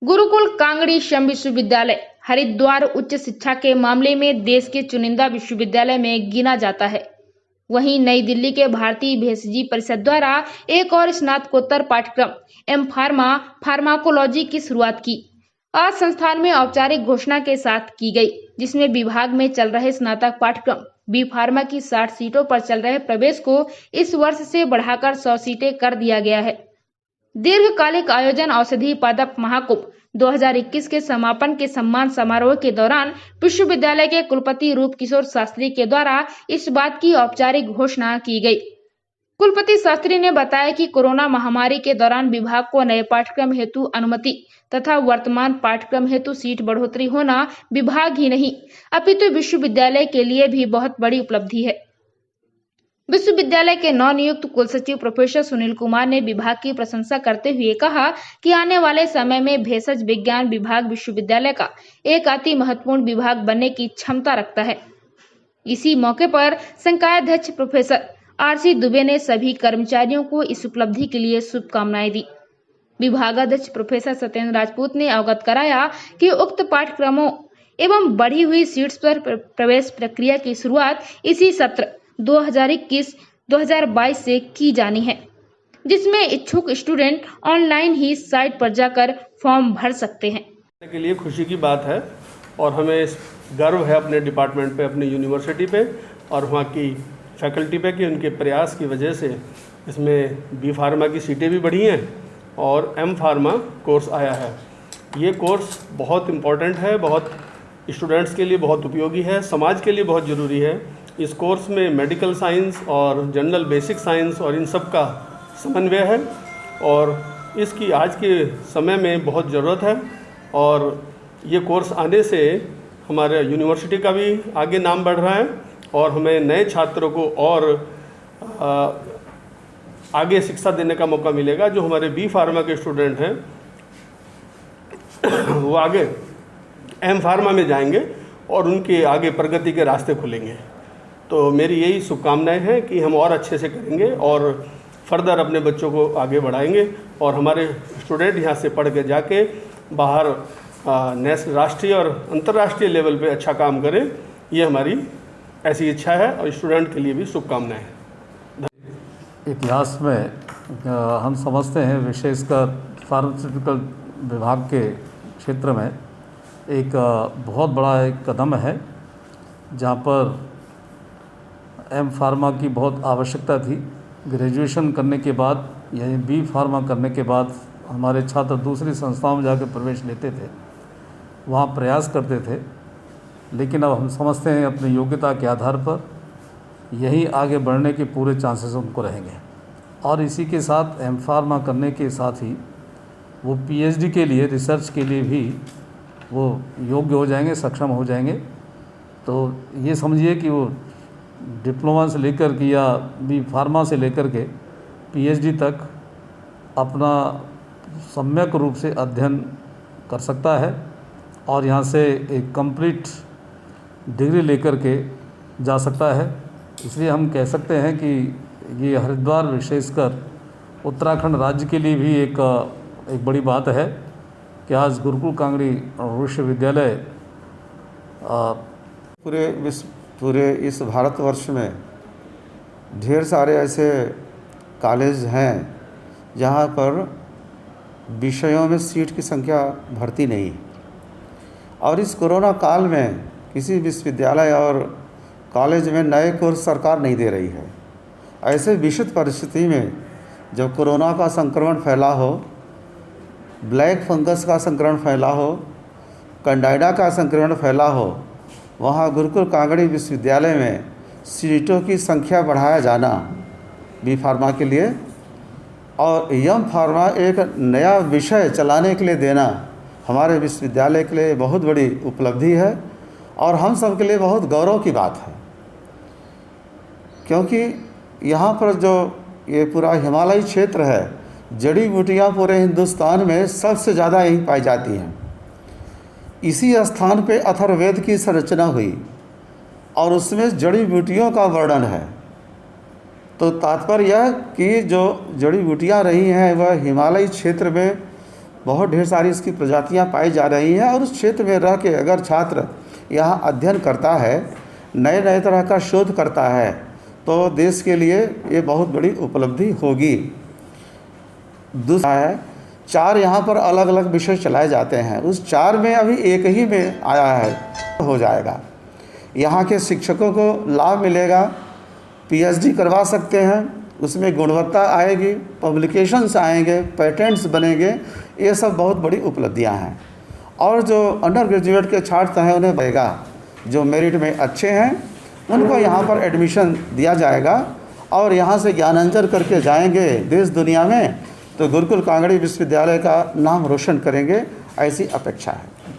गुरुकुल कांगड़ी श्रम विश्वविद्यालय हरिद्वार उच्च शिक्षा के मामले में देश के चुनिंदा विश्वविद्यालय में गिना जाता है। वहीं नई दिल्ली के भारतीय भेषजी परिषद द्वारा एक और स्नातकोत्तर पाठ्यक्रम एम फार्मा फार्माकोलॉजी की शुरुआत की। आज संस्थान में औपचारिक घोषणा के साथ की गई, जिसमें विभाग में चल रहे स्नातक पाठ्यक्रम बी फार्मा की 60 सीटों पर चल रहे प्रवेश को इस वर्ष से बढ़ाकर 100 सीटें कर दिया गया है। दीर्घकालिक आयोजन औषधि पादप महाकुंभ 2021 के समापन के सम्मान समारोह के दौरान विश्वविद्यालय के कुलपति रूप किशोर शास्त्री के द्वारा इस बात की औपचारिक घोषणा की गई। कुलपति शास्त्री ने बताया कि कोरोना महामारी के दौरान विभाग को नए पाठ्यक्रम हेतु अनुमति तथा वर्तमान पाठ्यक्रम हेतु सीट बढ़ोतरी होना विभाग ही नहीं अपितु विश्वविद्यालय के लिए भी बहुत बड़ी उपलब्धि है। विश्वविद्यालय के नवनियुक्त कुलसचिव प्रोफेसर सुनील कुमार ने विभाग की प्रशंसा करते हुए कहा कि आने वाले समय में भेषज विज्ञान विभाग विश्वविद्यालय का एक अति महत्वपूर्ण विभाग बनने की क्षमता रखता है। इसी मौके पर संकायाध्यक्ष प्रोफेसर आरसी दुबे ने सभी कर्मचारियों को इस उपलब्धि के लिए शुभकामनाएं दी। विभागाध्यक्ष प्रोफेसर सत्येंद्र राजपूत ने अवगत कराया कि उक्त पाठ्यक्रमों एवं बढ़ी हुई सीट्स पर प्रवेश प्रक्रिया की शुरुआत इसी सत्र 2021-2022 से की जानी है, जिसमें इच्छुक स्टूडेंट ऑनलाइन ही साइट पर जाकर फॉर्म भर सकते हैं। के लिए खुशी की बात है और हमें गर्व है अपने डिपार्टमेंट पे, अपनी यूनिवर्सिटी पे और वहाँ की फैकल्टी पे कि उनके प्रयास की वजह से इसमें बी फार्मा की सीटें भी बढ़ी हैं और एम फार्मा कोर्स आया है। ये कोर्स बहुत इम्पोर्टेंट है, बहुत स्टूडेंट्स के लिए बहुत उपयोगी है, समाज के लिए बहुत ज़रूरी है। इस कोर्स में मेडिकल साइंस और जनरल बेसिक साइंस और इन सब का समन्वय है और इसकी आज के समय में बहुत ज़रूरत है और ये कोर्स आने से हमारे यूनिवर्सिटी का भी आगे नाम बढ़ रहा है और हमें नए छात्रों को और आगे शिक्षा देने का मौका मिलेगा। जो हमारे बी फार्मा के स्टूडेंट हैं वो आगे एम फार्मा में जाएंगे और उनके आगे प्रगति के रास्ते खुलेंगे। तो मेरी यही शुभकामनाएं हैं कि हम और अच्छे से करेंगे और फर्दर अपने बच्चों को आगे बढ़ाएंगे और हमारे स्टूडेंट यहाँ से पढ़ के जाके बाहर राष्ट्रीय और अंतर्राष्ट्रीय लेवल पे अच्छा काम करें। ये हमारी ऐसी इच्छा है और स्टूडेंट के लिए भी शुभकामनाएं हैं। इतिहास में हम समझते हैं, विशेषकर फार्मास्यूटिकल विभाग के क्षेत्र में एक बहुत बड़ा एक कदम है, जहाँ पर एम फार्मा की बहुत आवश्यकता थी। ग्रेजुएशन करने के बाद यानी बी फार्मा करने के बाद हमारे छात्र दूसरी संस्थाओं में जाकर प्रवेश लेते थे, वहाँ प्रयास करते थे, लेकिन अब हम समझते हैं अपनी योग्यता के आधार पर यही आगे बढ़ने के पूरे चांसेस उनको रहेंगे और इसी के साथ एम फार्मा करने के साथ ही वो पीएचडी के लिए, रिसर्च के लिए भी वो योग्य हो जाएंगे, सक्षम हो जाएंगे। तो ये समझिए कि वो डिप्लोमा से लेकर के या बी फार्मा से लेकर के पीएचडी तक अपना सम्यक रूप से अध्ययन कर सकता है और यहाँ से एक कंप्लीट डिग्री लेकर के जा सकता है। इसलिए हम कह सकते हैं कि ये हरिद्वार विशेषकर उत्तराखंड राज्य के लिए भी एक बड़ी बात है कि आज गुरुकुल कांगड़ी विश्वविद्यालय पूरे इस भारतवर्ष में ढेर सारे ऐसे कॉलेज हैं जहाँ पर विषयों में सीट की संख्या भर्ती नहीं, और इस कोरोना काल में किसी विश्वविद्यालय और कॉलेज में नए कोर्स सरकार नहीं दे रही है। ऐसे विषित परिस्थिति में जब कोरोना का संक्रमण फैला हो, ब्लैक फंगस का संक्रमण फैला हो, कैंडाइडा का संक्रमण फैला हो, वहाँ गुरुकुल कांगड़ी विश्वविद्यालय में सीटों की संख्या बढ़ाया जाना बी फार्मा के लिए और एम फार्मा एक नया विषय चलाने के लिए देना हमारे विश्वविद्यालय के लिए बहुत बड़ी उपलब्धि है और हम सब के लिए बहुत गौरव की बात है, क्योंकि यहाँ पर जो ये पूरा हिमालयी क्षेत्र है, जड़ी बूटियाँ पूरे हिंदुस्तान में सबसे ज़्यादा यहीं पाई जाती हैं। इसी स्थान पे अथर्ववेद की संरचना हुई और उसमें जड़ी बूटियों का वर्णन है। तो तात्पर्य यह कि जो जड़ी बूटियाँ रही हैं वह हिमालयी क्षेत्र में बहुत ढेर सारी इसकी प्रजातियां पाई जा रही हैं और उस क्षेत्र में रह के अगर छात्र यहाँ अध्ययन करता है, नए नए तरह का शोध करता है, तो देश के लिए ये बहुत बड़ी उपलब्धि होगी। दूसरा है 4 यहाँ पर अलग अलग विषय चलाए जाते हैं, उस 4 में अभी एक ही में आया है, हो जाएगा। यहाँ के शिक्षकों को लाभ मिलेगा, पीएचडी करवा सकते हैं, उसमें गुणवत्ता आएगी, पब्लिकेशंस आएंगे, पेटेंट्स बनेंगे, ये सब बहुत बड़ी उपलब्धियाँ हैं। और जो अंडर ग्रेजुएट के छात्र हैं उन्हें बढ़ेगा, जो मेरिट में अच्छे हैं उनको यहाँ पर एडमिशन दिया जाएगा और यहाँ से ज्ञानांजन करके जाएंगे देश दुनिया में, तो गुरुकुल कांगड़ी विश्वविद्यालय का नाम रोशन करेंगे, ऐसी अपेक्षा है।